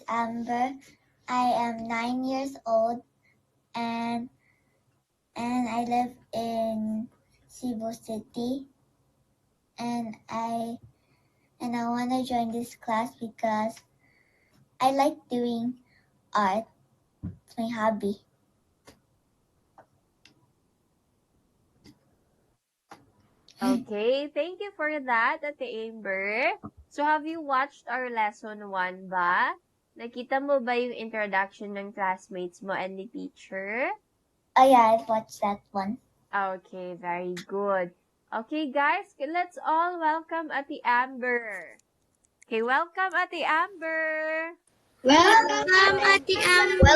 Amber. I am 9 years old and I live in Cebu City. And I want to join this class because I like doing art. It's my hobby. Okay, thank you for that, Ate Amber. So, have you watched our lesson 1 ba? Nakita mo ba yung introduction ng classmates mo and the teacher? Oh yeah, I've watched that one. Okay, very good. Okay, guys, let's all welcome Ate Amber. Okay, welcome Ate Amber. Welcome, Ate Amber.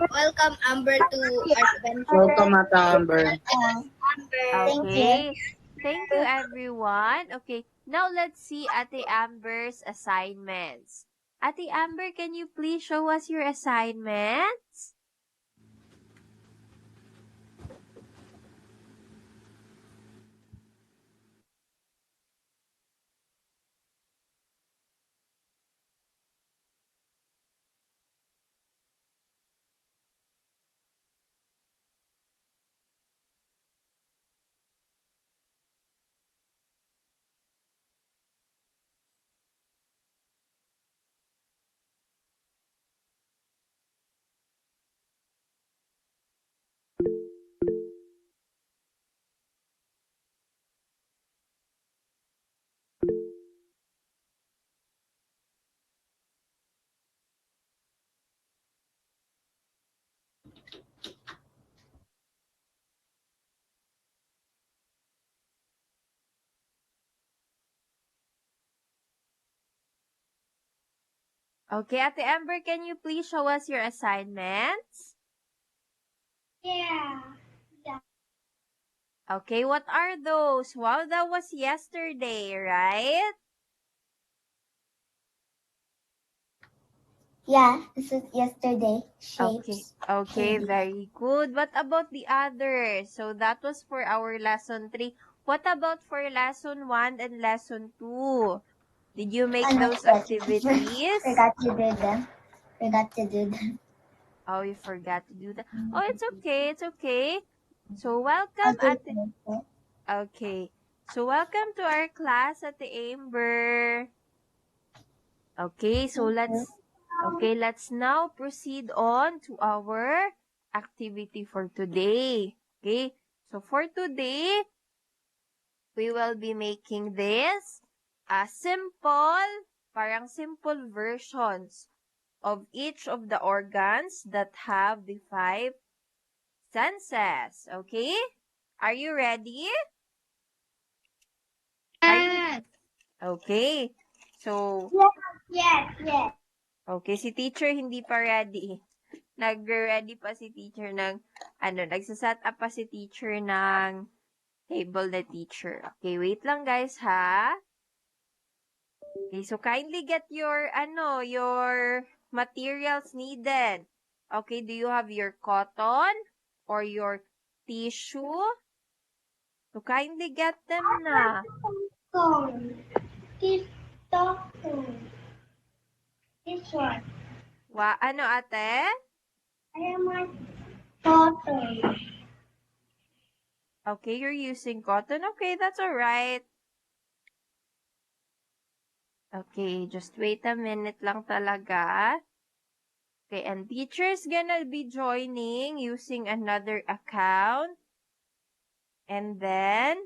Welcome, Amber, to our adventure. Welcome, Ate Amber. Thank you. Thank you, everyone. Okay, now let's see Ate Amber's assignments. Ate Amber, can you please show us your assignments? Okay, Ate Amber, can you please show us your assignments? Yeah. Okay, what are those? Wow, that was yesterday, right? Yeah, this was yesterday. Shapes. Okay, very good. What about the others? So that was for our lesson 3. What about for lesson 1 and lesson 2? Did you make those activities? Forgot to do them. Forgot to do them. Oh, you forgot to do that. Oh, it's okay. It's okay. So I'll welcome do at it later. Okay. So welcome to our class at the Amber. Okay, so let's now proceed on to our activity for today. Okay? So for today, we will be making this parang simple versions of each of the organs that have the 5 senses. Okay? Are you ready? Yes. Okay. So, Yes. okay, si teacher hindi pa ready. Nagre-ready pa si teacher ng, nagsaset up pa si teacher ng table na teacher. Okay, wait lang guys ha. Okay, so kindly get your materials needed. Okay, do you have your cotton or your tissue? So kindly get them na. This one. Ano ate? I want cotton. Okay, you're using cotton. Okay, that's alright. Okay, just wait a minute lang talaga. Okay, and teacher's gonna be joining using another account. And then,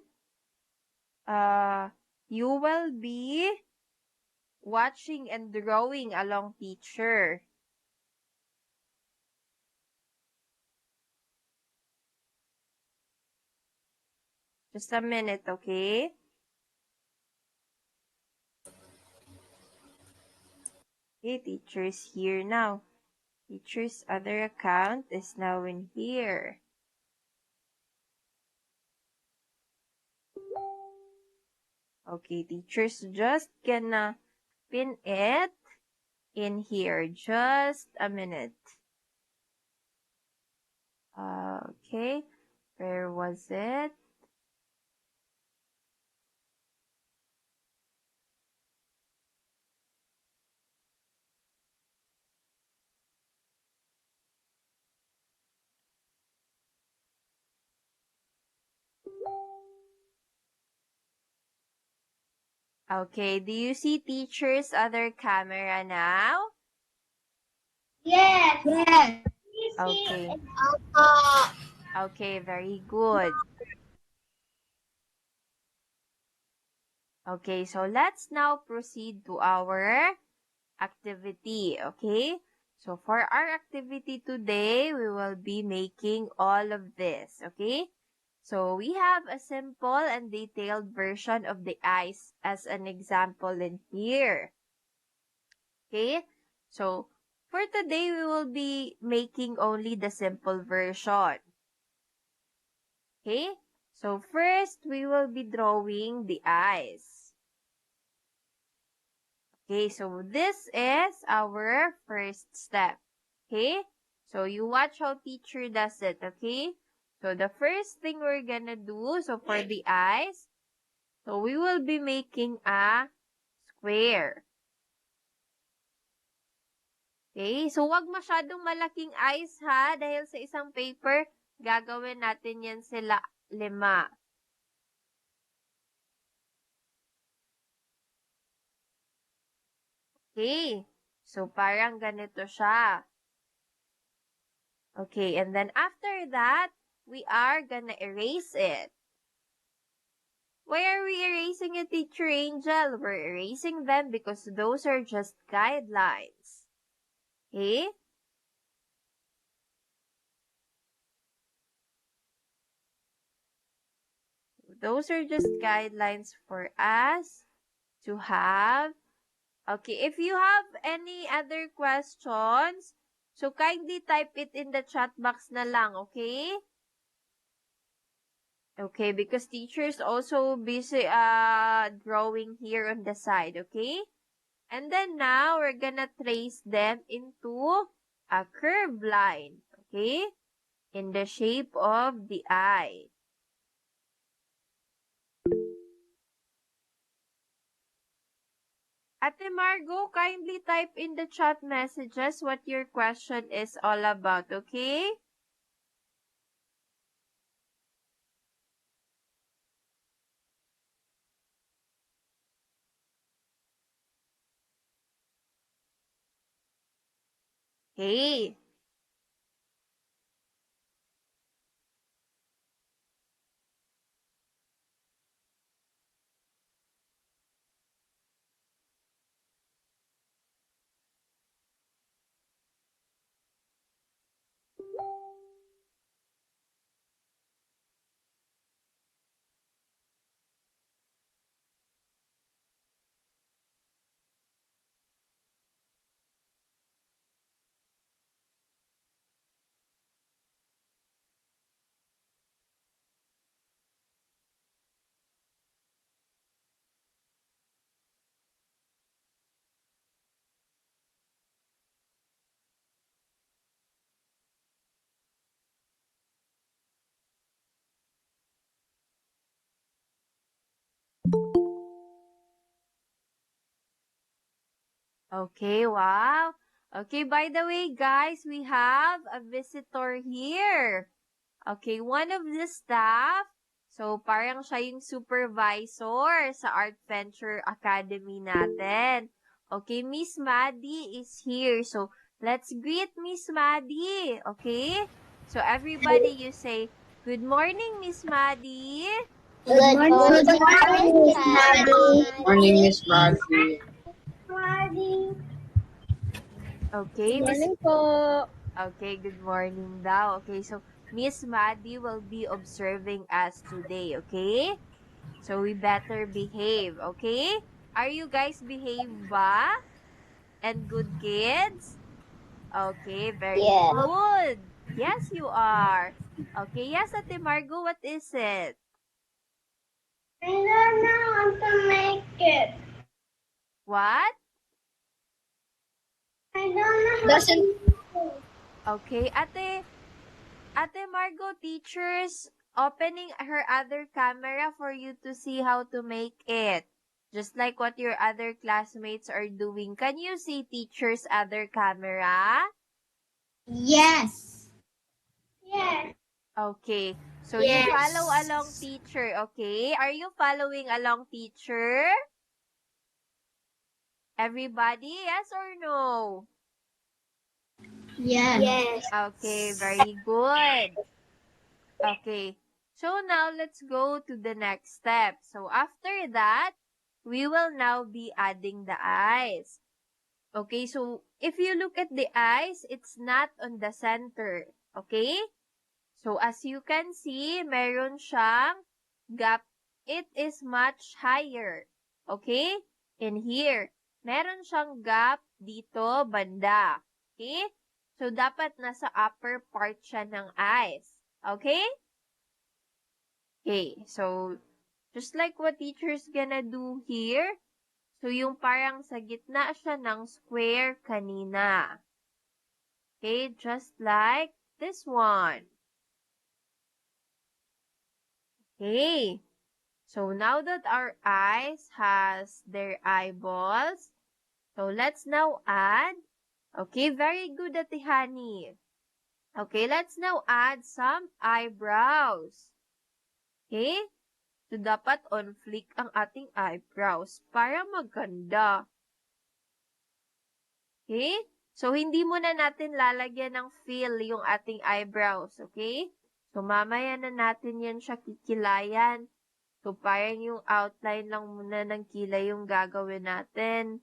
you will be watching and drawing along teacher. Just a minute, okay? Okay, teacher's here now. Teacher's other account is now in here. Okay, teacher's just gonna pin it in here. Just a minute. Okay, where was it? Okay, do you see teacher's other camera now? Yes. Yes. You see Okay. it. Okay, very good. Okay, so let's now proceed to our activity, okay? So for our activity today, we will be making all of this, okay? So we have a simple and detailed version of the ice as an example in here, okay? So for today, we will be making only the simple version, okay? So first, we will be drawing the ice. Okay, so this is our first step. Okay, so you watch how teacher does it. Okay, so the first thing we're gonna do, so for the eyes, so we will be making a square. Okay, so wag masyadong malaking eyes ha, dahil sa isang paper, gagawin natin yan sila 5. Okay, so parang ganito siya. Okay, and then after that, we are gonna erase it. Why are we erasing it, Teacher Angel? We're erasing them because those are just guidelines. Okay? Those are just guidelines for us to have. Okay, if you have any other questions, so kindly type it in the chat box na lang, okay? Okay, because teachers also busy drawing here on the side, okay? And then now we're gonna trace them into a curved line, okay? In the shape of the eye. Ate Margo, kindly type in the chat messages what your question is all about, okay? Okay. Okay, wow. Okay, by the way, guys, we have a visitor here. Okay, one of the staff, so parang siya yung supervisor sa Art Venture Academy natin. Okay, Miss Maddie is here. So, let's greet Miss Maddie. Okay? So, everybody, you say, "Good morning, Miss Maddie." Good morning, Miss Maddie. Morning, Miss Maggie. Maddie. Okay, Good Miss. morning po. Okay, good morning daw. Okay, so Miss Maddie will be observing us today, okay? So we better behave, okay? Are you guys behave ba? And good kids? Okay, very Yes. good. Yes, you are. Okay, yes, Ate Margo, what is it? I don't know how to make it. What? I don't know how Doesn't to make it. Okay, Ate Margo, teachers opening her other camera for you to see how to make it. Just like what your other classmates are doing. Can you see teacher's other camera? Yes. Yes. Okay. So you Yes. follow along teacher, okay? Are you following along teacher? Everybody, yes or no? Yes. Okay, very good. Okay, so now let's go to the next step. So after that, we will now be adding the eyes. Okay, so if you look at the eyes, it's not on the center. Okay? So as you can see, meron siyang gap. It is much higher. Okay? In here, meron siyang gap dito banda. Okay? So dapat nasa upper part siya ng eyes. Okay? Okay, so just like what teacher's gonna do here, so yung parang sa gitna siya ng square kanina. Okay, just like this one. Okay, so now that our eyes has their eyeballs, so let's now add, okay, very good Ate Honey. Okay, let's now add some eyebrows. Okay, so dapat on flick ang ating eyebrows para maganda. Okay? So, hindi muna natin lalagyan ng fill yung ating eyebrows, okay? So, mamaya na natin yan siya kikilayan. So, parang yung outline lang muna ng kilay yung gagawin natin.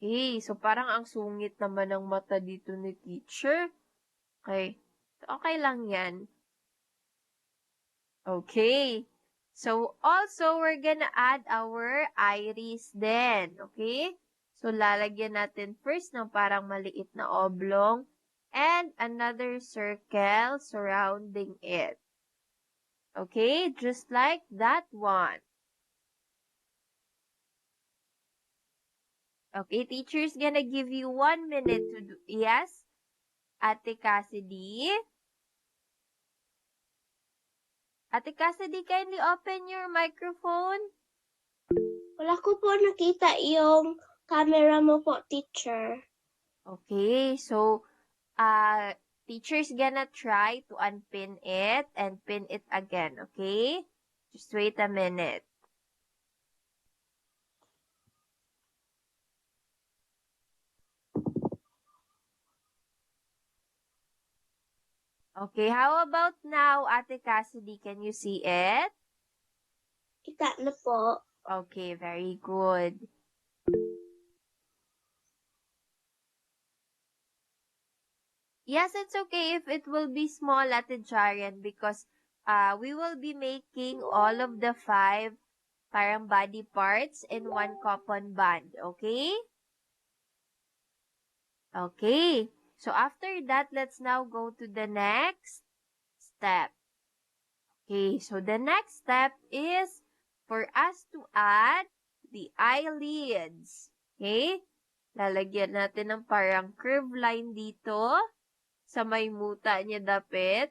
Okay, so parang ang sungit naman ng mata dito ni teacher. Okay, so okay lang yan. Okay. So, also, we're gonna add our iris then. Okay? So, lalagyan natin first ng parang maliit na oblong and another circle surrounding it. Okay? Just like that one. Okay, teacher's gonna give you 1 minute to do. Yes? Ate Cassidy? Ate Cassidy, kindly open your microphone. Wala ko po nakita yung camera mo po, teacher. Okay, so teacher's gonna try to unpin it and pin it again, okay? Just wait a minute. Okay, how about now, Ate Cassidy? Can you see it? Kita na po. Okay, very good. Yes, it's okay if it will be small, Ate Jarian, because we will be making all of the 5 parang body parts in one coupon band, okay? Okay. So after that, let's now go to the next step. Okay, so the next step is for us to add the eyelids. Okay? Lalagyan natin ng parang curve line dito sa may muta niya dapit.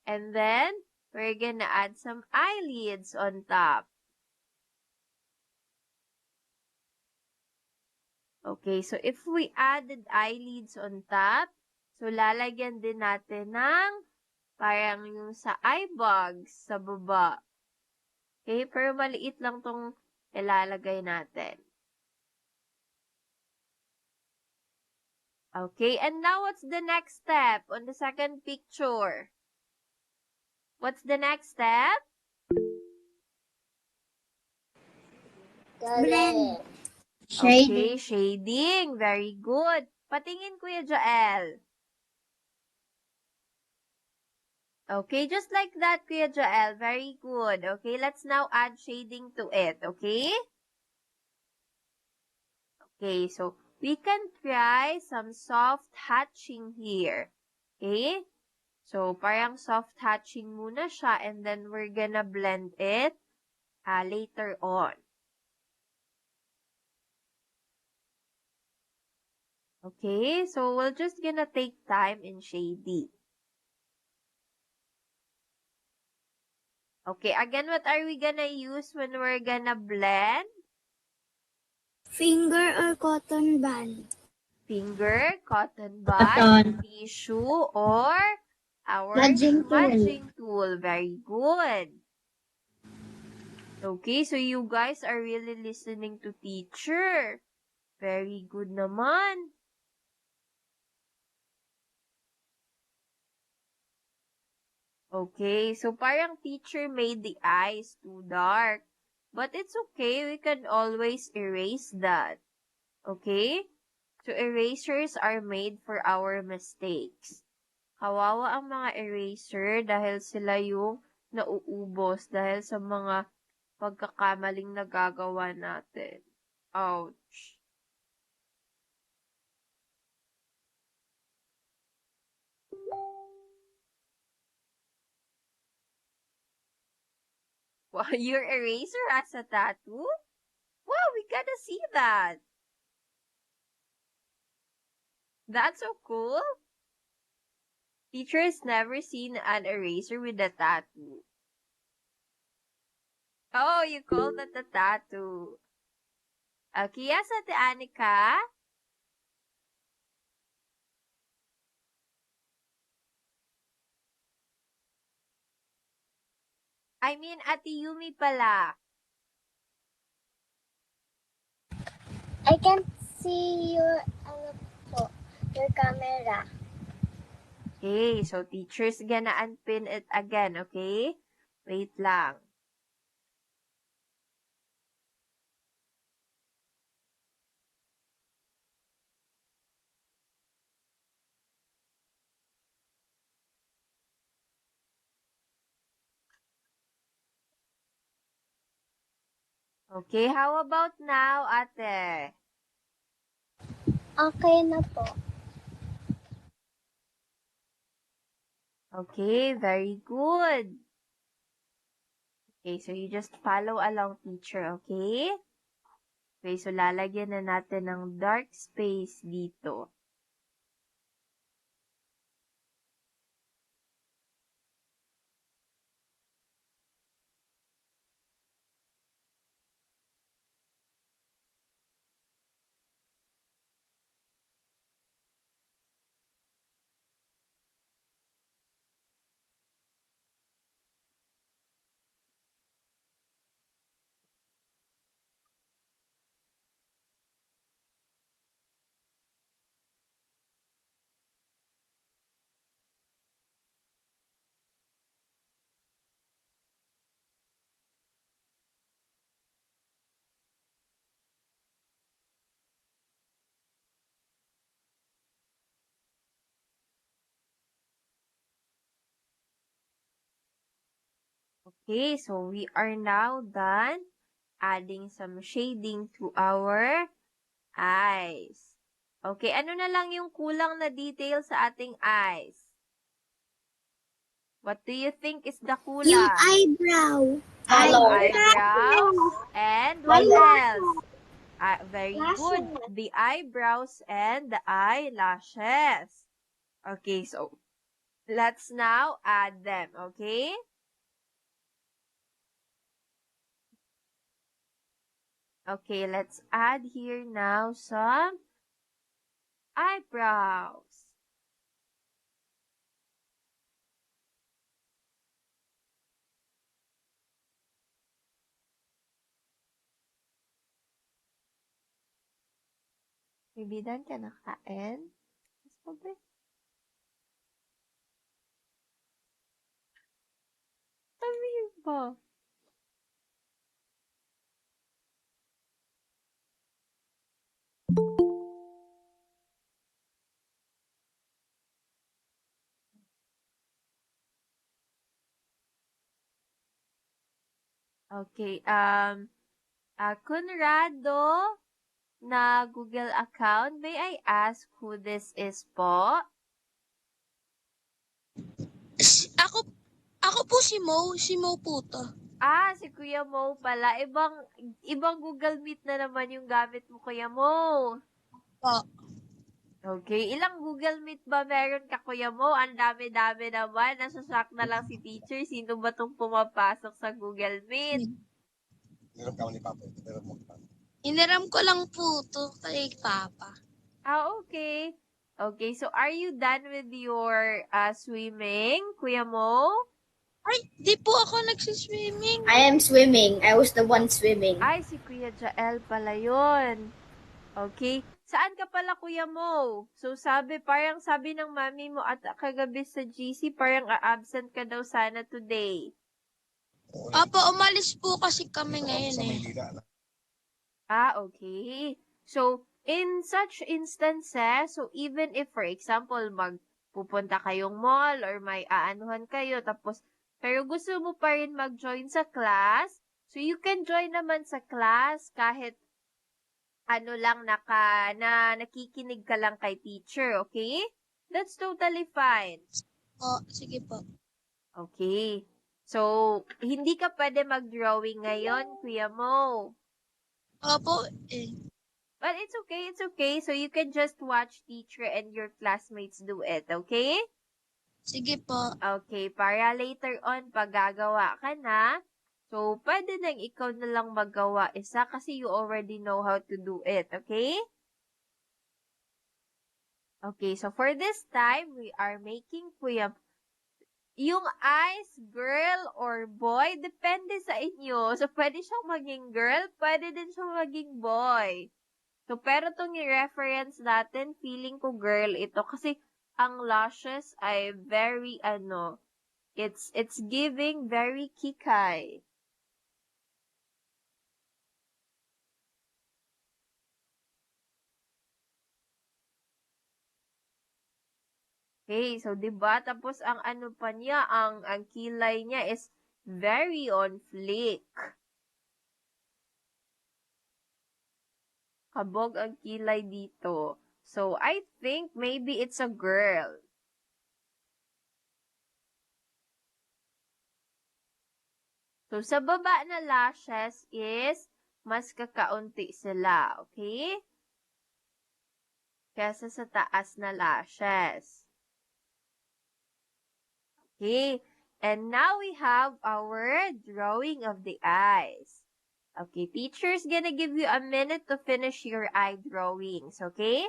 And then, we're gonna add some eyelids on top. Okay, so if we added eyelids on top, so lalagyan din natin ng parang yung sa eye bags sa baba. Okay, pero maliit lang tong ilalagay natin. Okay, and now what's the next step on the second picture? What's the next step? Blend. Okay, shading. Very good. Patingin, Kuya Joel. Okay, just like that, Kuya Joel. Very good. Okay, let's now add shading to it. Okay? Okay, so we can try some soft hatching here. Okay? So, parang soft hatching muna siya and then we're gonna blend it later on. Okay, so we're just gonna take time in shading. Okay, again, what are we gonna use when we're gonna blend? Finger or cotton band? Finger, cotton bud, tissue, or our Smudging tool. smudging tool. Very good. Okay, so you guys are really listening to teacher. Very good naman. Okay, so parang teacher made the eyes too dark. But it's okay, we can always erase that. Okay? So erasers are made for our mistakes. Kawawa ang mga eraser dahil sila yung nauubos dahil sa mga pagkakamaling nagagawa natin. Ouch. Wow, your eraser has a tattoo? Wow, we gotta see that. That's so cool. Teacher has never seen an eraser with a tattoo. Oh, you call that a tattoo. Okay, yes, Ate Anika. I mean, Ate Yumi pala. I can't see your, your camera. Okay, so teacher's gonna unpin it again, okay? Wait lang. Okay, how about now, ate? Okay na po. Okay, very good. Okay, so you just follow along, teacher, okay? Okay, so lalagyan na natin ng dark space dito. Okay, so we are now done adding some shading to our eyes. Okay, ano na lang yung kulang na detail sa ating eyes? What do you think is the kulang? Yung eyebrow. Eyebrows. And what else? Very Lashes. good. The eyebrows and the eyelashes. Okay, so let's now add them, okay? Okay, let's add here now some eyebrows. Bibidan ka na kain? Mas pa ba? Sabihin ba? Okay, Conrado na Google account, may I ask who this is po? Ako po si Mo po to. Si Kuya Mo pala. Ibang Google Meet na naman yung gamit mo, Kuya Mo. Po. Okay, ilang Google Meet ba meron ka, Kuya Mo? Ang dami-dami naman. Nasasak na lang si teacher. Sino ba tong pumapasok sa Google Meet? Niram ka ni Papa. Niram mo ka. Iniram ko lang po to kay Papa. Okay. Okay, so are you done with your swimming, Kuya Mo? Ay, di po ako nagsiswimming. I am swimming. I was the one swimming. Ay, si Kuya Jael pala yun. Okay. Saan ka pala, Kuya Mo? So, parang sabi ng mami mo at kagabi sa GC, parang absent ka daw sana today. Opo, umalis po kasi kami ngayon Sa eh. Maynila. Okay. So, in such instances, so even if, for example, pupunta kayong mall or may aanuhan kayo, pero gusto mo pa rin mag-join sa class, so you can join naman sa class kahit nakikinig ka lang kay teacher, okay? That's totally fine. O, sige po. Okay. So, hindi ka pwede mag-drawing ngayon, Kuya Mo. Opo, eh. But it's okay. So you can just watch teacher and your classmates do it, okay? Sige po. Okay, para later on, pag gagawa ka na, so pwede nang ikaw na lang maggawa isa kasi you already know how to do it, okay? Okay, so for this time, we are making yung eyes, girl or boy, depende sa inyo. So, pwede siyang maging girl, pwede din siyang maging boy. So, pero itong i-reference natin, feeling ko girl ito. Kasi, ang lashes ay very, it's giving very kikay. Okay, so, diba? Tapos, ang pa niya, ang kilay niya is very on fleek. Kabog ang kilay dito. So, I think maybe it's a girl. So, sa baba na lashes is mas kakaunti sila, okay? Kesa sa taas na lashes. Okay, and now we have our drawing of the eyes. Okay, teacher's gonna give you a minute to finish your eye drawings, okay?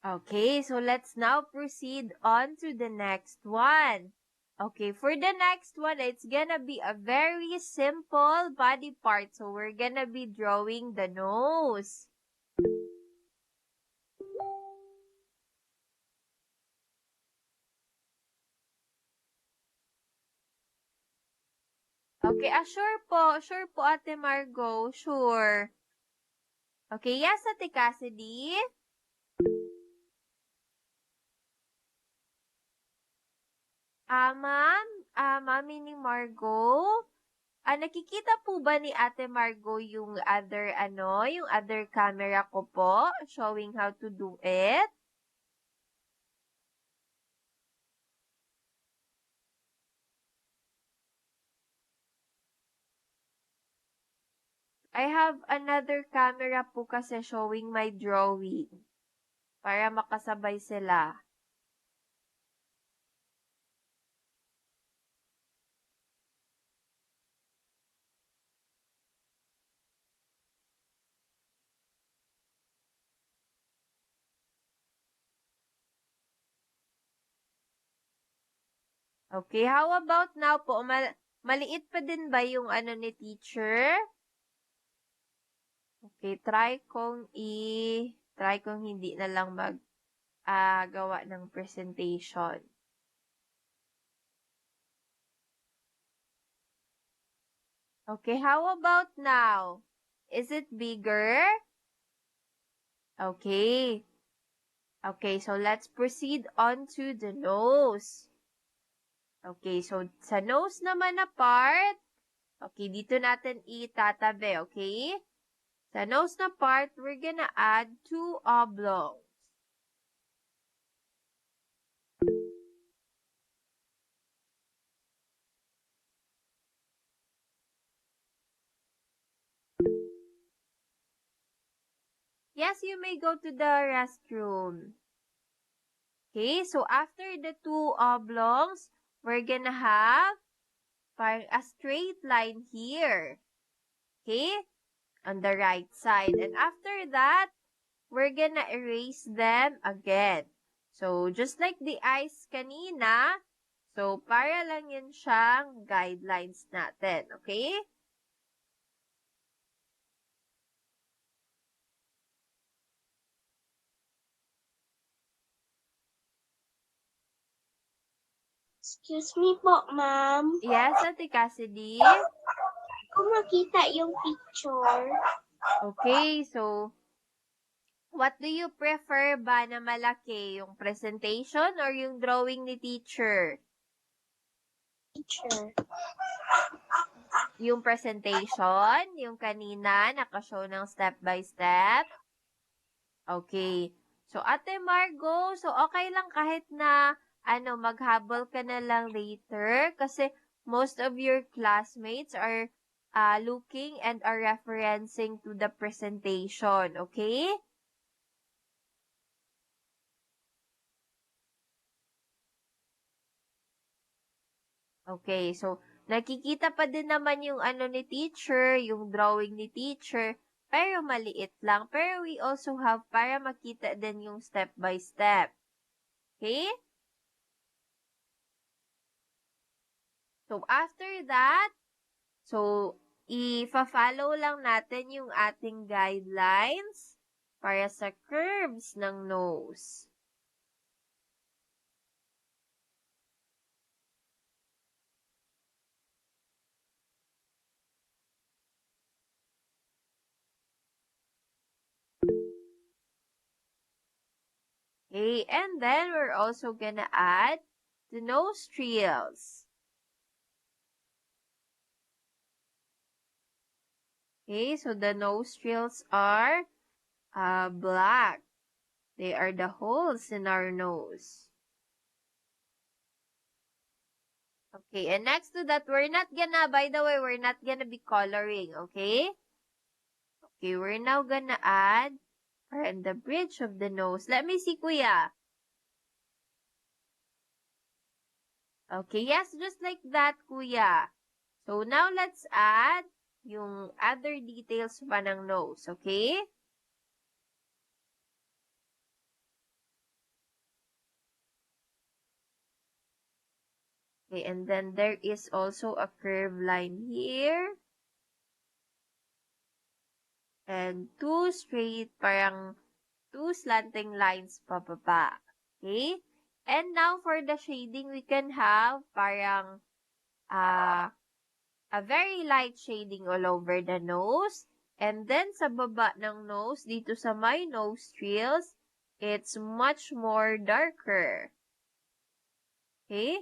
Okay, so let's now proceed on to the next one. Okay, for the next one, it's gonna be a very simple body part. So we're gonna be drawing the nose. Okay, sure po Ate Margo, sure. Okay, yes Ate Cassidy. Ma'am, Mami ni Margo, nakikita po ba ni Ate Margo yung other camera ko po, showing how to do it? I have another camera po kasi showing my drawing. Para makasabay sila. Okay, how about now po? Maliit pa din ba yung ni teacher? Okay, try kong hindi na lang gawa ng presentation. Okay, how about now? Is it bigger? Okay. Okay, so let's proceed on to the nose. Okay, so sa nose naman na part, Okay, dito natin itatabi, okay? Sa nose na part, we're gonna add 2 oblongs. Yes, you may go to the restroom. Okay, so after the 2 oblongs, we're gonna have a straight line here. Okay, on the right side. And after that, we're gonna erase them again. So, just like the eyes kanina, so para lang yun siyang guidelines natin. Okay? Excuse me po, ma'am. Yes, Ate Cassidy? Kung makita yung picture, Okay, so what do you prefer ba na malaki? Yung presentation or yung drawing ni teacher? teacher. Yung presentation, yung kanina, nakashow ng step by step. Okay. So, Ate Margo, so okay lang kahit na, maghabol ka na lang later kasi most of your classmates are looking and are referencing to the presentation. Okay? Okay, so nakikita pa din naman yung ni teacher, yung drawing ni teacher, pero maliit lang. Pero we also have para makita din yung step by step. Okay? So after that, so i-follow lang natin yung ating guidelines para sa curves ng nose. Okay, and then we're also gonna add the nostrils. Okay, so the nostrils are black. They are the holes in our nose. Okay, and next to that, by the way, we're not gonna be coloring, okay? Okay, we're now gonna add and the bridge of the nose. Let me see, Kuya. Okay, yes, just like that, Kuya. So now let's add yung other details pa ng nose, okay? Okay, and then there is also a curved line here. And two slanting lines pababa. Okay? And now for the shading, we can have parang a very light shading all over the nose. And then sa baba ng nose, dito sa my nostrils, it's much more darker. Okay?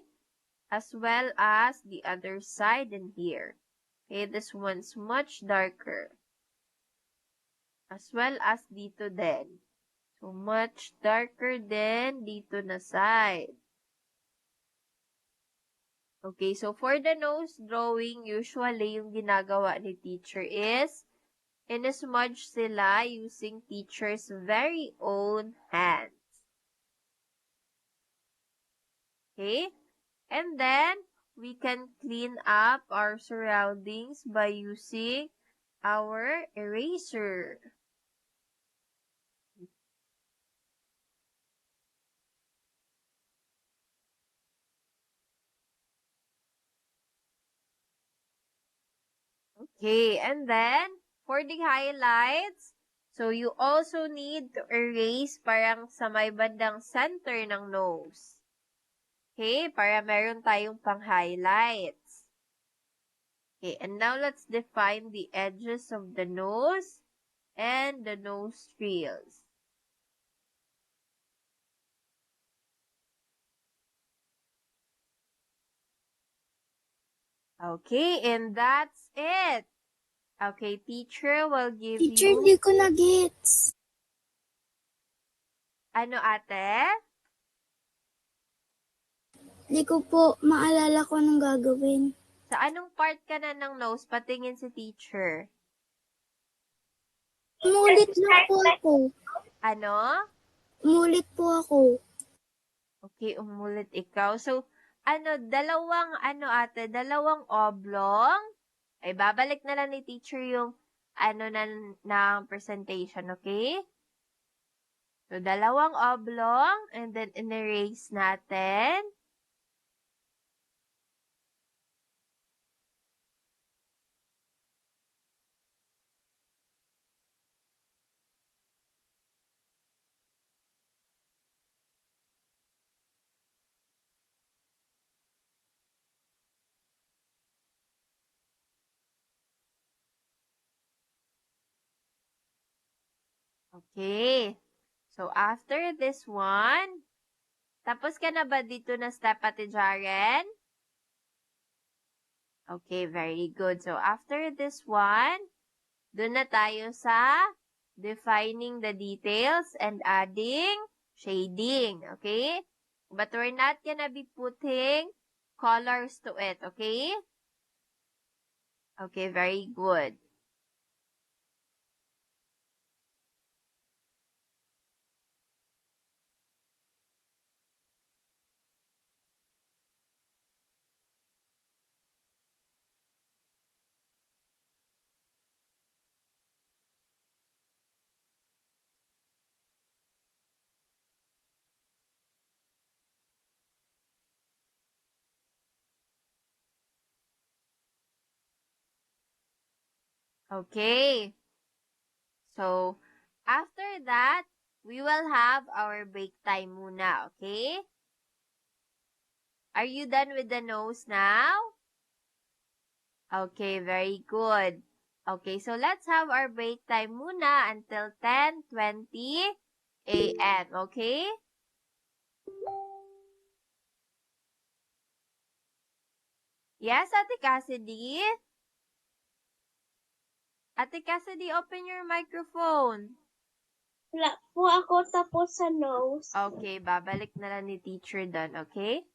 As well as the other side in here. Okay, this one's much darker. As well as dito din. So, much darker din dito na side. Okay, so for the nose drawing, usually yung ginagawa ni teacher is in-smudge sila using teacher's very own hands. Okay? And then, we can clean up our surroundings by using our eraser. Okay, and then, for the highlights, so you also need to erase parang sa may bandang center ng nose. Okay, para meron tayong pang-highlights. Okay, and now let's define the edges of the nose and the nostrils. Okay, and that's it. Okay, teacher will give Teacher, you... hindi ko na-gets. Ano, ate? Hindi ko po maalala kung anong gagawin. Sa anong part ka na ng nose? Patingin si teacher. Umulit lang po ako. Ano? Umulit po ako. Okay, umulit ikaw. So, dalawang oblong. Ay, babalik na lang ni teacher yung, ng presentation, okay? So, dalawang oblong, and then, in-erase natin. Okay. So, after this one, tapos ka na ba dito na step, Ate Jaren? Okay, very good. So, after this one, doon na tayo sa defining the details and adding shading. Okay? But we're not gonna be putting colors to it. Okay? Okay, very good. Okay. So, after that, we will have our bake time muna. Okay? Are you done with the nose now? Okay, very good. Okay, so let's have our break time muna until 10:20 a.m. Okay? Yes, Ate Cassidy? Ate Cassidy, open your microphone. Wala po ako tapos sa nose. Okay, babalik na lang ni teacher doon, okay?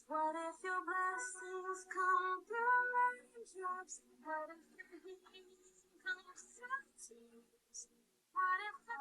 What if your blessings come through raindrops? What if the healing comes through tears? What if the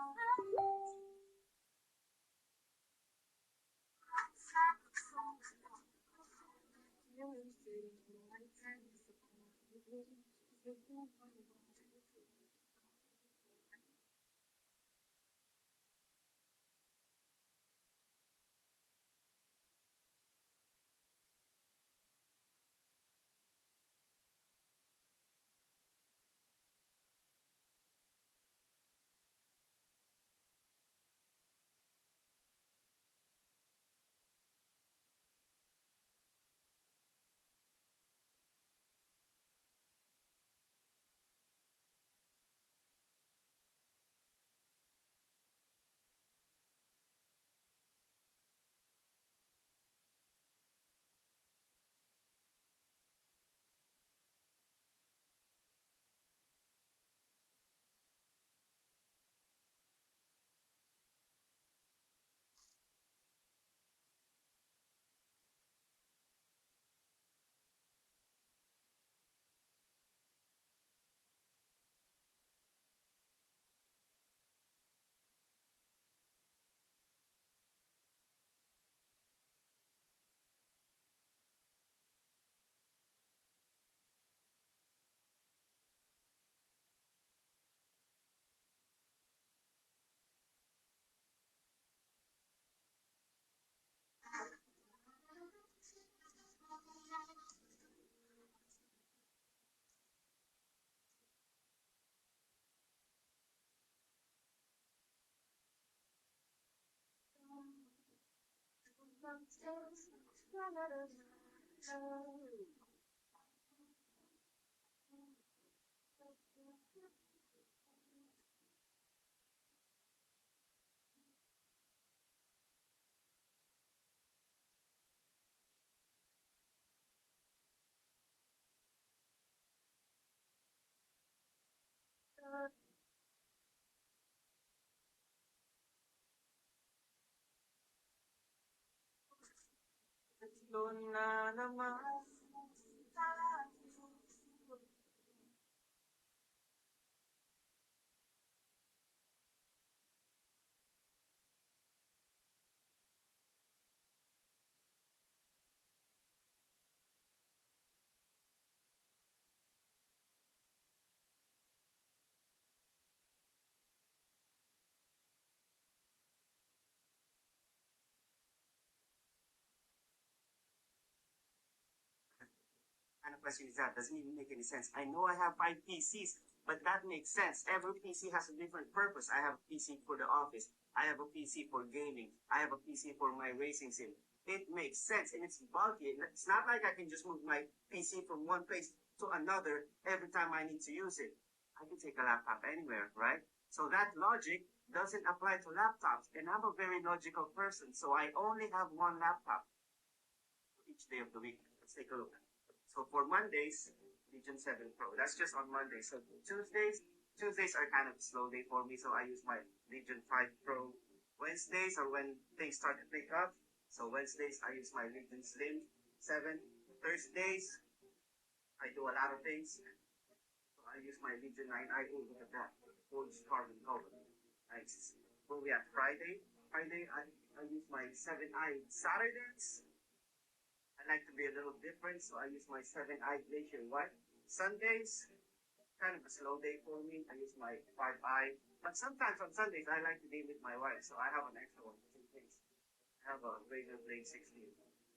na naman kind of question is that? Doesn't even make any sense. I know I have 5 PCs, but that makes sense. Every PC has a different purpose. I have a PC for the office. I have a PC for gaming. I have a PC for my racing sim. It makes sense, and it's bulky. It's not like I can just move my PC from one place to another every time I need to use it. I can take a laptop anywhere, right? So that logic doesn't apply to laptops, and I'm a very logical person, so I only have one laptop for each day of the week. Let's take a look. So for Mondays, Legion 7 Pro. That's just on Mondays. So Tuesdays are kind of a slow day for me, so I use my Legion 5 Pro. Wednesdays are when things start to pick up. So Wednesdays, I use my Legion Slim 7. Thursdays, I do a lot of things. So I use my Legion 9i. Oh, look at that. Forged carbon cover. Nice. When we have Friday, I use my 7i. Saturdays, I like to be a little different, so I use my 7i Glacier White. Sundays, kind of a slow day for me. I use my 5i. But sometimes on Sundays, I like to be with my wife, so I have an extra one just in case. I have a Razer Blade 16,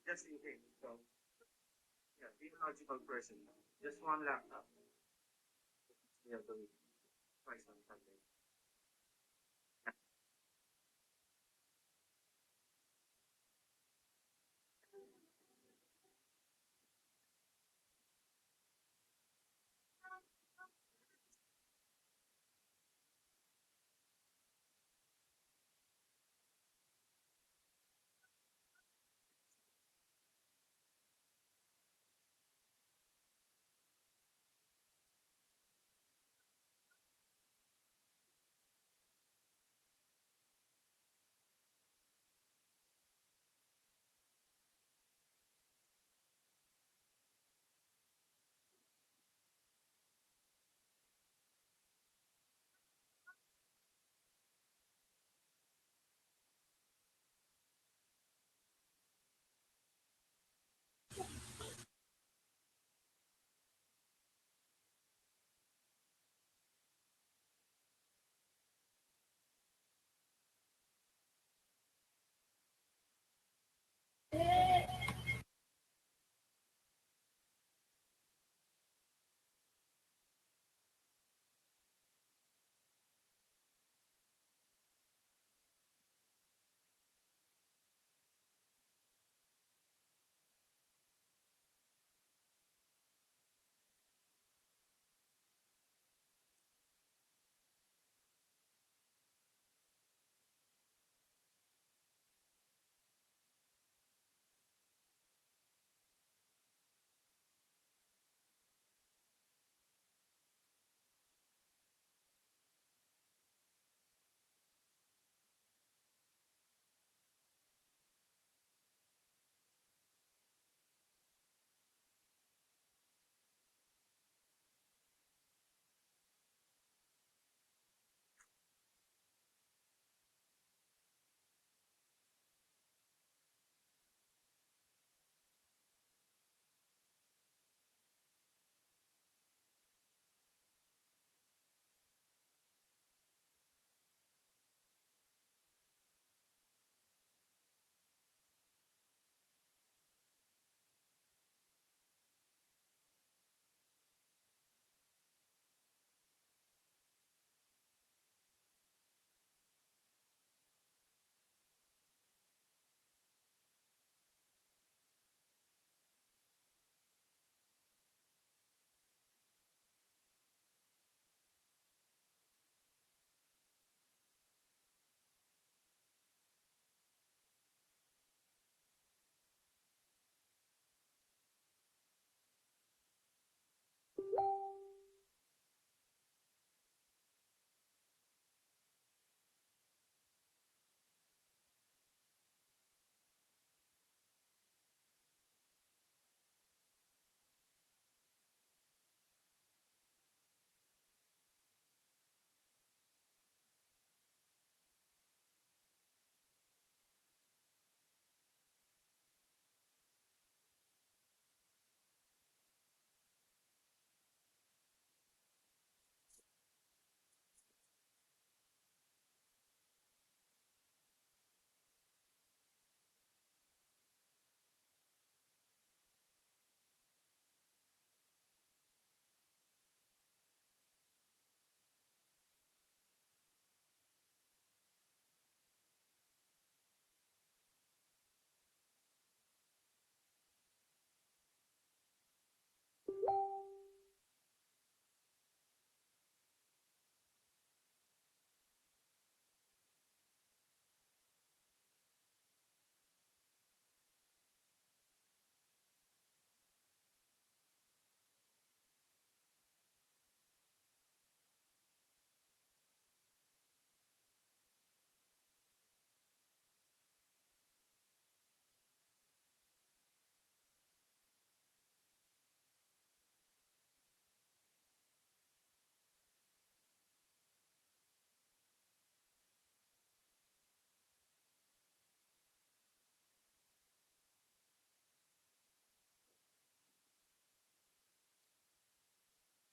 just in case. So, yeah, be a logical person. Just one laptop. We have the week. Twice on Sunday.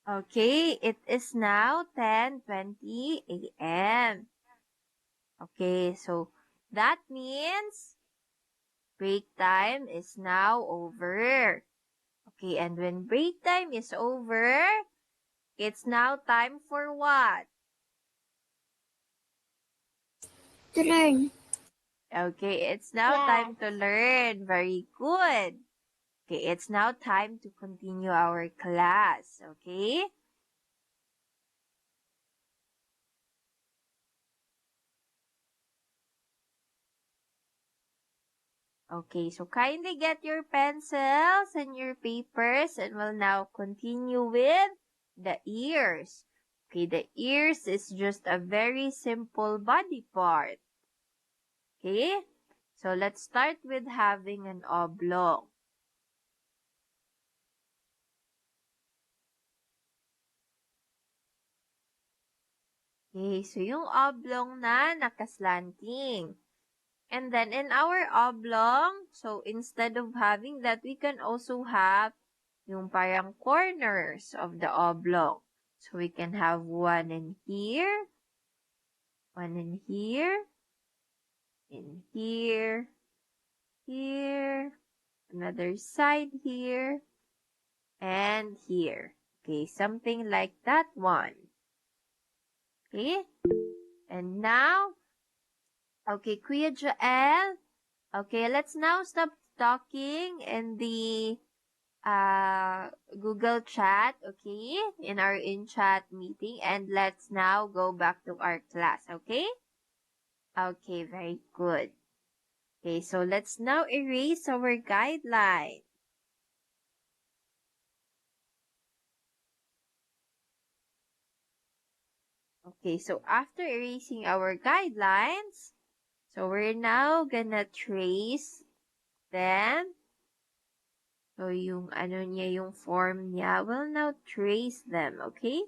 Okay, it is now 10:20 a.m. Okay, so that means break time is now over. Okay, and when break time is over, it's now time for what? To learn. Okay, it's now time to learn. Very good. Okay, it's now time to continue our class. Okay? Okay, so kindly get your pencils and your papers and we'll now continue with the ears. Okay, the ears is just a very simple body part. Okay? So let's start with having an oblong. Okay, so yung oblong na nakaslanting. And then in our oblong, so instead of having that, we can also have yung parang corners of the oblong. So we can have one in here, one in here, in here, here, another side here, and here. Okay, something like that one. Okay, and now, okay, Kuya Joel, okay, let's now stop talking in the Google chat, okay, in our in-chat meeting, and let's now go back to our class, okay? Okay, very good. Okay, so let's now erase our guideline. Okay, so after erasing our guidelines, so we're now gonna trace them. So yung ano niya, yung form niya, we'll now trace them, okay?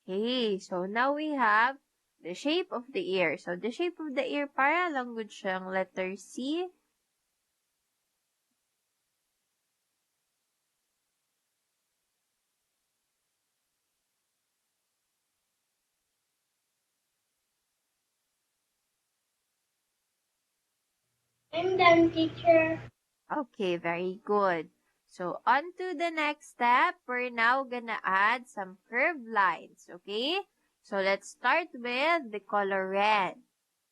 Okay, so now we have the shape of the ear. So the shape of the ear, para lang good siyang letter C. I'm done, teacher. Okay, very good. So on to the next step, we're now gonna add some curved lines, okay? So let's start with the color red.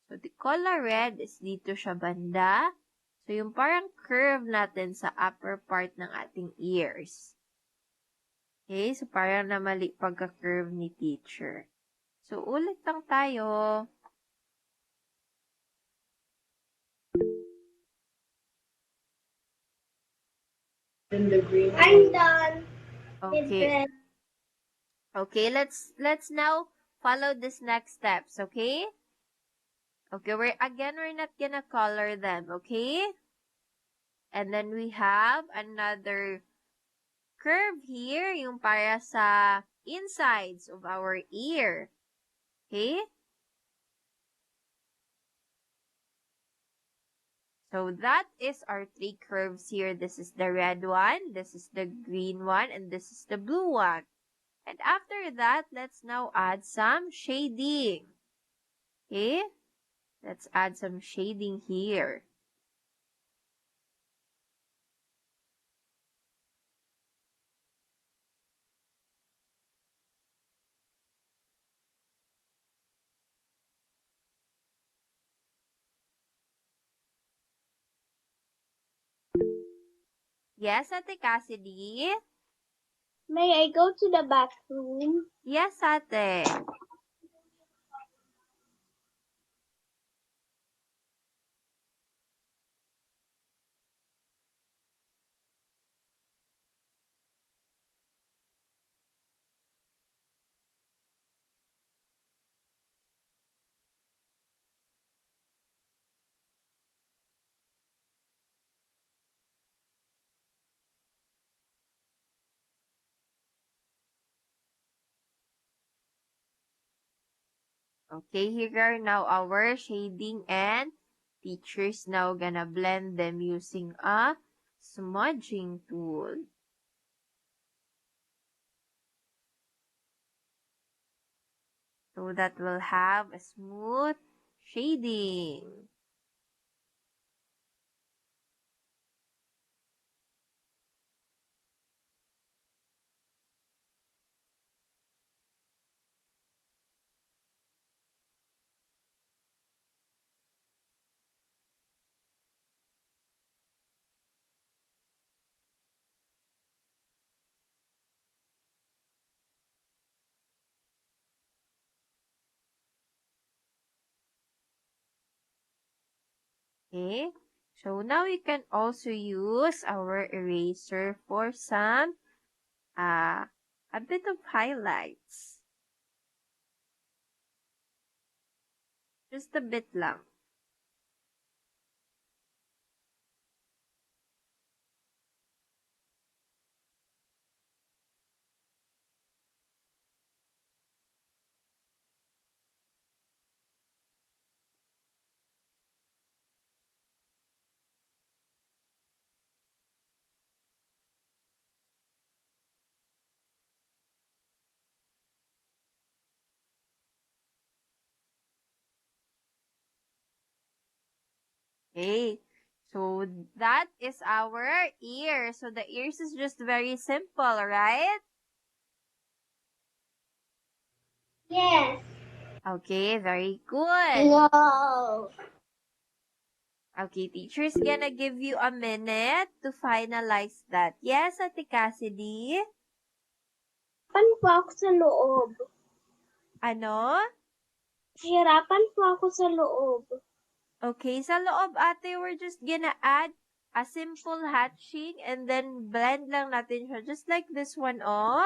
So the color red is dito siya banda. So yung parang curve natin sa upper part ng ating ears. Okay, so parang namali pagka-curve ni teacher. So ulit lang tayo. And the green. I'm done. Okay. Okay, let's now follow this next steps, okay? Okay, we're not gonna color them, okay? And then we have another curve here, yung para sa insides of our ear. Okay? So that is our three curves here. This is the red one, this is the green one, and this is the blue one. And after that, let's now add some shading. Okay? Let's add some shading here. Yes, Ate Cassidy? May I go to the bathroom? Yes, Ate. Okay, here are now our shading and teacher's now gonna blend them using a smudging tool. So that will have a smooth shading. Okay, so now we can also use our eraser for some, a bit of highlights. Just a bit lang. Okay, so that is our ear. So the ears is just very simple, right? Yes. Okay, very good. No. Okay, teacher's gonna give you a minute to finalize that. Yes, Ate Cassidy? Hirapan po ako sa loob. Ano? Hirapan po ako sa loob. Okay, sa loob ate, we're just gonna add a simple hatching and then blend lang natin siya. Just like this one, oh.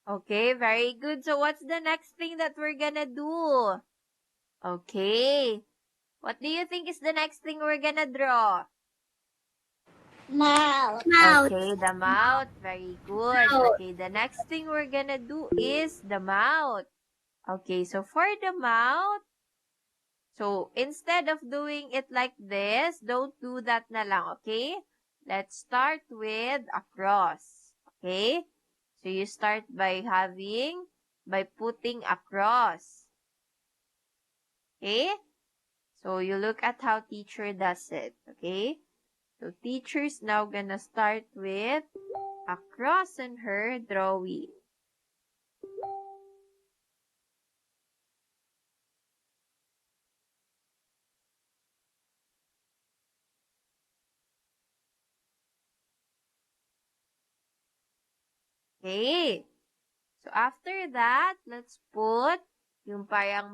Okay, very good. So what's the next thing that we're gonna do? Okay. What do you think is the next thing we're gonna draw? Mouth. Okay, the mouth. Very good. Okay, the next thing we're gonna do is the mouth. Okay, so for the mouth, so instead of doing it like this, don't do that na lang, okay? Let's start with a cross. Okay? So you start by putting a cross. Okay? So you look at how teacher does it. Okay? So teacher's now gonna start with a cross in her drawing. Okay? So after that, let's put yung parang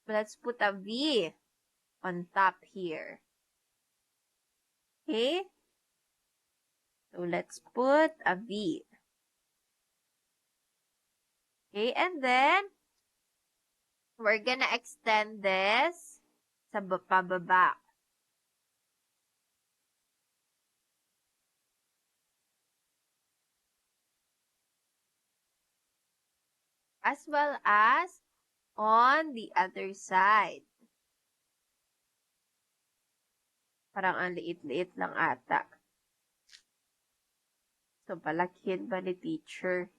let's put a V on top here. Okay? So let's put a V. Okay, and then we're gonna extend this sa pababa. As well as on the other side. Parang ang liit-liit lang ata. So, palakihin ba ni teacher?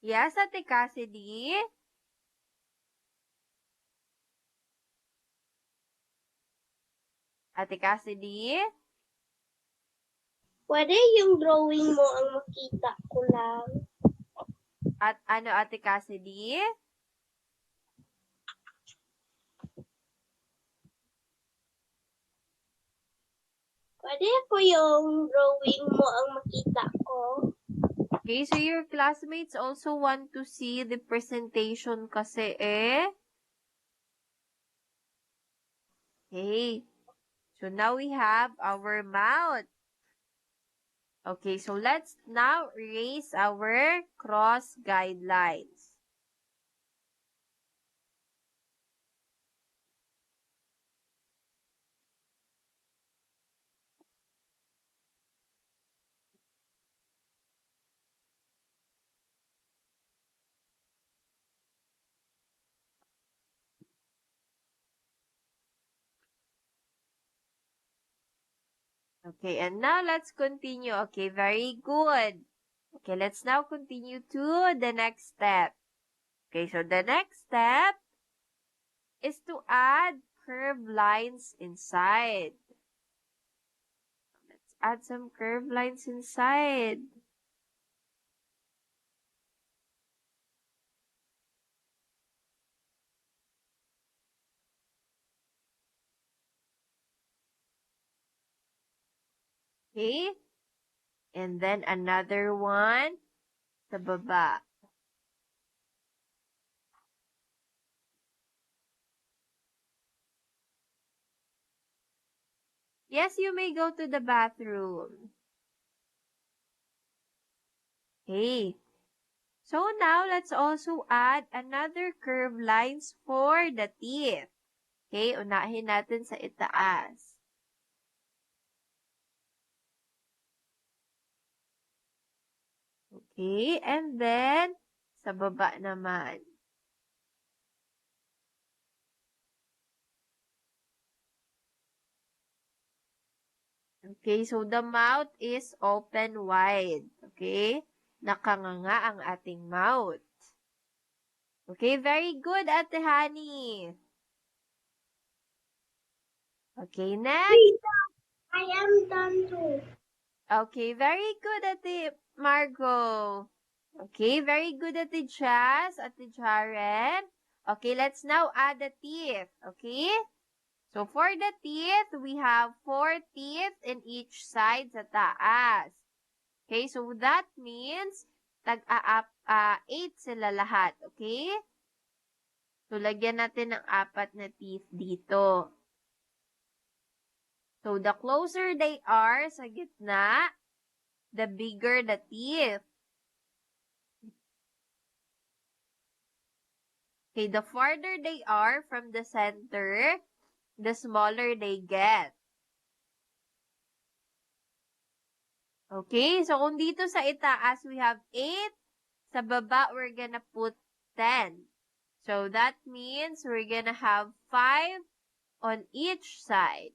Yes, Ate Cassidy? Ate Cassidy? Pwede yung drawing mo ang makita ko lang. At ano, Ate Cassidy? Pwede ko yung drawing mo ang makita ko. Okay, so your classmates also want to see the presentation kasi eh. Okay, so now we have our mouth. Okay, so let's now erase our cross guidelines. Okay, and now let's continue. Okay, very good. Okay, let's now continue to the next step. Okay, so the next step is to add curved lines inside. Let's add some curved lines inside. Okay? And then another one sa baba. Yes, you may go to the bathroom. Okay. So now, let's also add another curved lines for the teeth. Okay, unahin natin sa itaas. Okay, and then, sa baba naman. Okay, so the mouth is open wide. Okay, nakanganga ang ating mouth. Okay, very good, Ate Hani. Okay, next. I am done too. Okay, very good, Ate Margot. Okay, very good, Ate Jazz, Ate Jaren. Okay, let's now add the teeth. Okay? So, for the teeth, we have 4 teeth in each side sa taas. Okay, so that means tag-8 sila lahat. Okay? So, lagyan natin ng 4 na teeth dito. So, the closer they are sa gitna, the bigger the teeth. Okay, the farther they are from the center, the smaller they get. Okay, so kung dito sa itaas, we have 8. Sa baba, we're gonna put 10. So that means we're gonna have 5 on each side.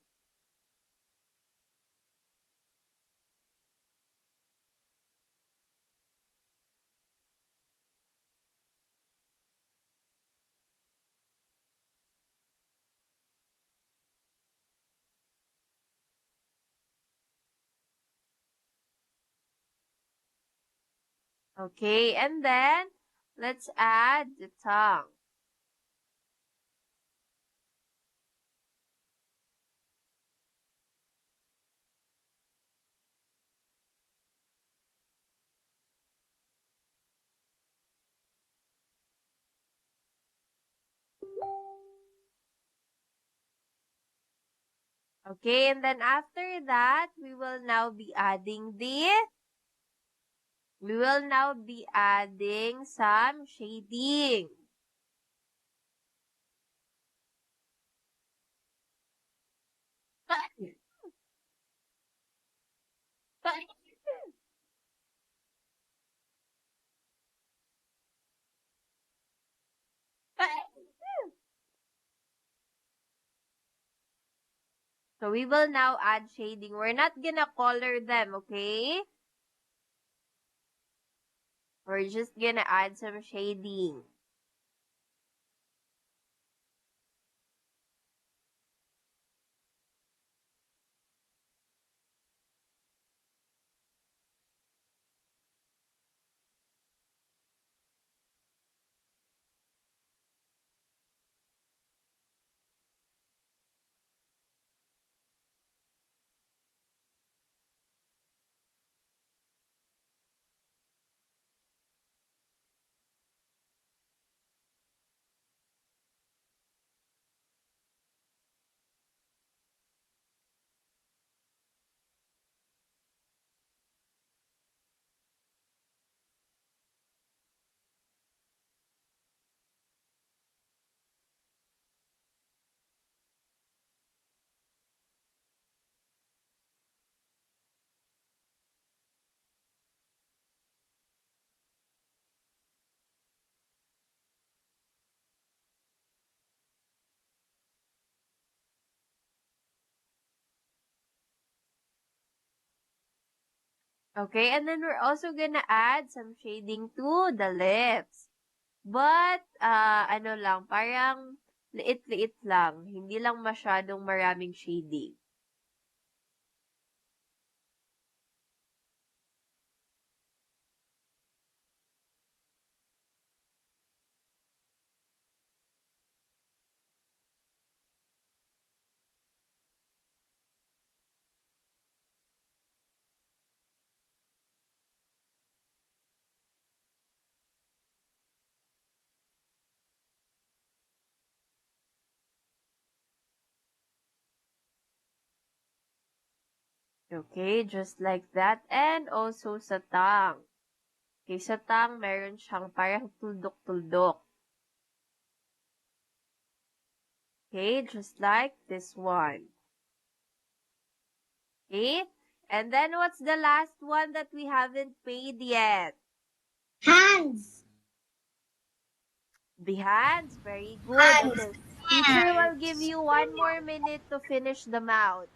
Okay, and then, let's add the tongue. Okay, and then after that, we will now be adding some shading. So we will now add shading. We're not gonna color them, okay? We're just gonna add some shading. Okay, and then we're also gonna add some shading to the lips. But, ano lang, parang liit-liit lang. Hindi lang masyadong maraming shading. Okay, just like that. And also sa tongue. Okay, sa tongue, meron siyang parang tuldok-tuldok. Okay, just like this one. Okay, and then what's the last one that we haven't paid yet? Hands. The hands, very good. Hands. Okay, teacher will give you 1 more minute to finish the mouth.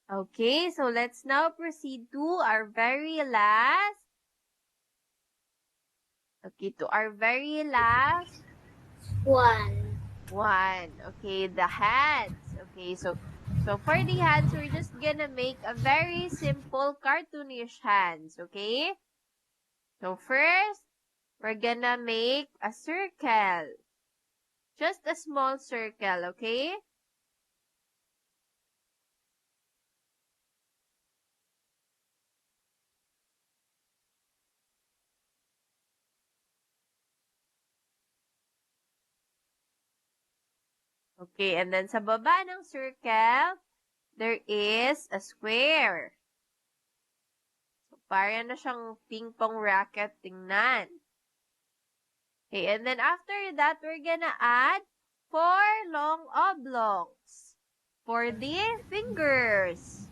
Okay, so let's now proceed to our very last. Okay, to our very last One. one. Okay, the hands. Okay, so for the hands, we're just gonna make a very simple cartoonish hands. Okay. So first, we're gonna make a circle. Just a small circle. Okay. Okay, and then sa baba ng circle, there is a square. So, para na siyang ping-pong racket tingnan. Okay, and then after that, we're gonna add 4 long oblongs for the fingers.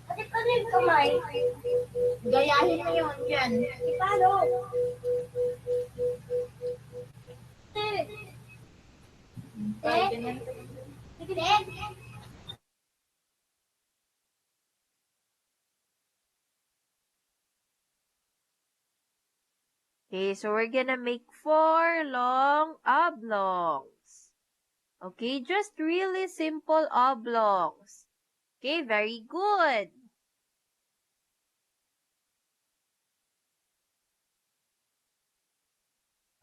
Ate, paano yung kamay? Gayahin mo yun dyan. Ate, paano? Okay, so we're gonna make 4 long oblongs. Okay, just really simple oblongs. Okay, very good.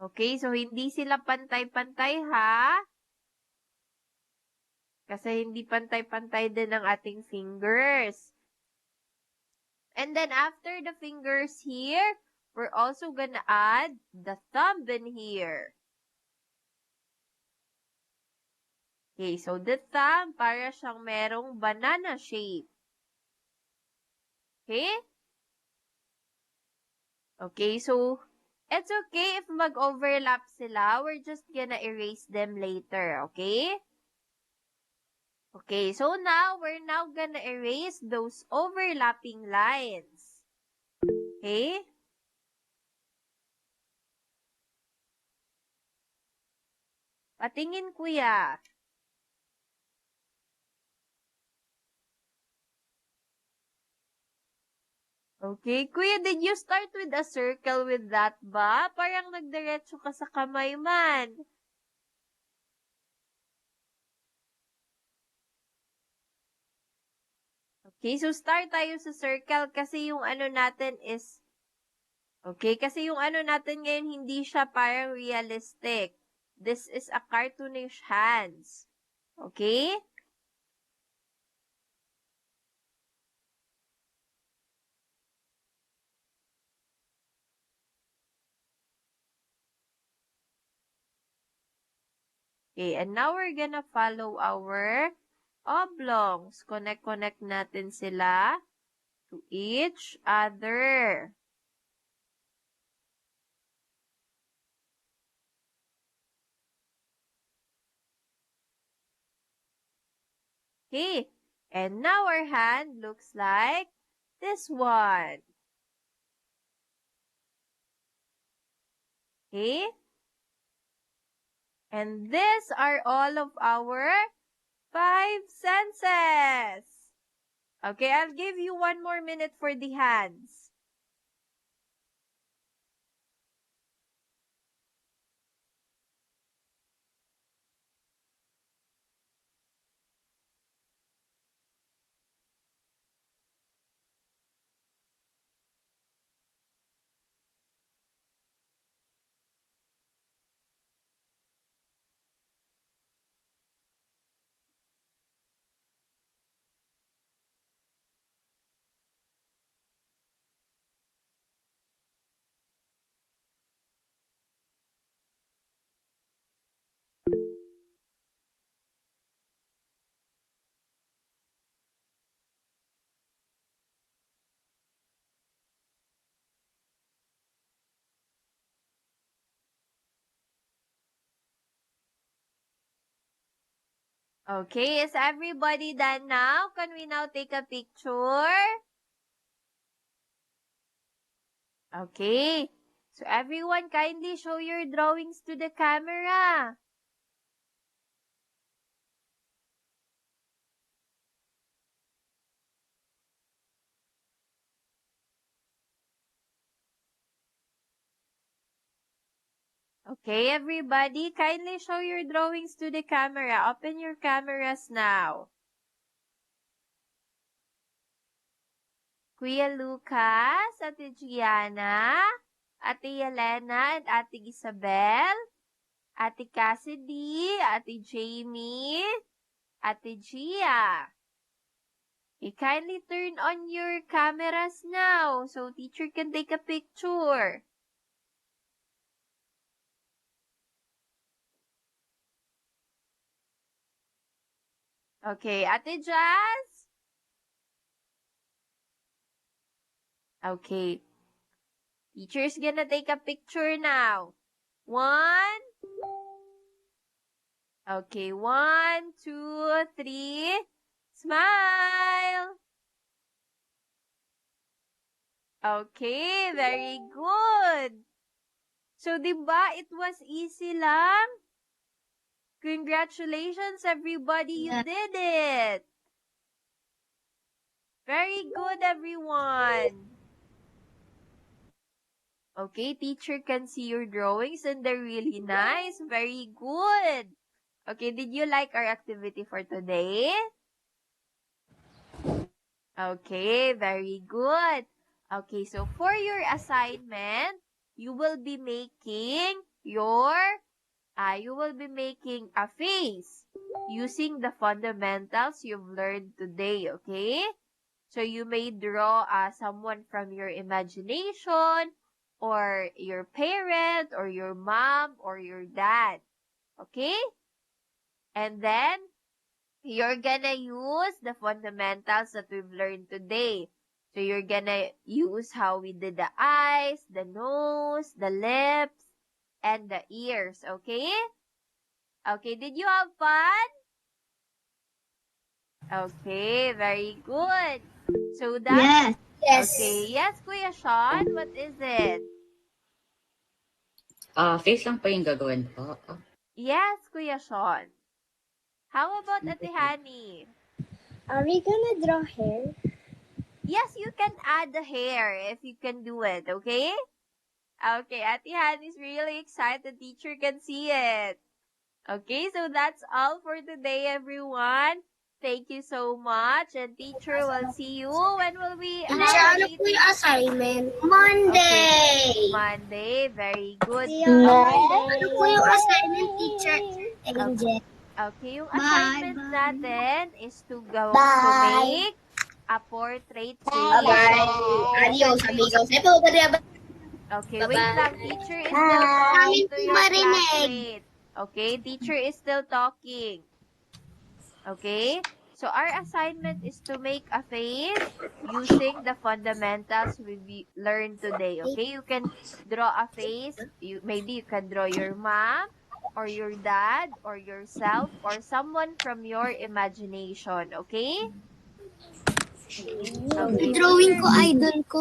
Okay, so hindi sila pantay-pantay ha. Kasi hindi pantay-pantay din ang ating fingers. And then after the fingers here, we're also gonna add the thumb in here. Okay, so the thumb, para siyang merong banana shape. Okay? Okay, so it's okay if mag-overlap sila. We're just gonna erase them later, okay? Okay, so now, we're now gonna erase those overlapping lines. Okay? Patingin, kuya. Okay, kuya, did you start with a circle with that ba? Parang nagdiretso ka sa kamay man. Okay, so start tayo sa circle kasi yung ano natin is, okay, kasi yung ano natin ngayon hindi siya parang realistic. This is a cartoonish hands. Okay? Okay, and now we're gonna follow our oblongs. Connect natin sila to each other. Okay, and now our hand looks like this one. Okay? And these are all of our 5 senses. Okay, I'll give you 1 more minute for the hands. Okay, is everybody done now? Can we now take a picture? Okay, so everyone kindly show your drawings to the camera. Okay, everybody, kindly show your drawings to the camera. Open your cameras now. Kuya Lucas, Ate Gianna, Ate Yelena, and Ate Isabel, Ate Cassidy, Ate Jamie, Ate Gia. You kindly turn on your cameras now so teacher can take a picture. Okay, Ate Jazz? Okay. Teacher's gonna take a picture now. 1. Okay, 1, 2, 3. Smile! Okay, very good. So, diba, it was easy lang? Congratulations, everybody, you did it. Very good, everyone. Okay, teacher can see your drawings and they're really nice. Very good. Okay, did you like our activity for today? Okay, very good. Okay, so for your assignment, you will be making a face using the fundamentals you've learned today, okay? So you may draw someone from your imagination or your parent or your mom or your dad, okay? And then you're gonna use the fundamentals that we've learned today. So you're gonna use how we did the eyes, the nose, the lips, and the ears, okay? Okay, did you have fun? Okay, very good. So that's... Yes. Okay, yes, Kuya Sean, what is it? Face lang po yung gagawin po. Yes, Kuya Sean. How about Ate Hani? Are we gonna draw hair? Yes, you can add the hair if you can do it, okay? Okay, Ate Hani's really excited. Teacher can see it. Okay, so that's all for today, everyone. Thank you so much. And teacher will see you. When will we have Teacher, our ano po meeting? yung assignment? Monday! Monday. Very good. Ano po yung assignment, teacher? Angel. Okay, yung Bye, assignment bye. natin is to Bye. make a portrait Bye-bye. face. Adios, amigos. Ito, Okay, wait lang. Teacher is still talking Namin to po your marinig. classmate. Okay, teacher is still talking. Okay? So, our assignment is to make a face using the fundamentals we learned today. Okay? You can draw a face. Maybe you can draw your mom, or your dad, or yourself, or someone from your imagination. Okay? Okay. Drawing ko, idol ko.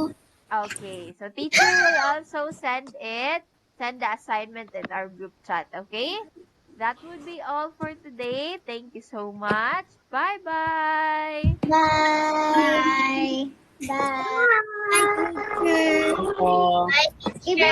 Okay. So, teacher will also send the assignment in our group chat. Okay? That would be all for today. Thank you so much. Bye-bye. Bye. Bye. Bye, teacher. Opo. Bye, teacher.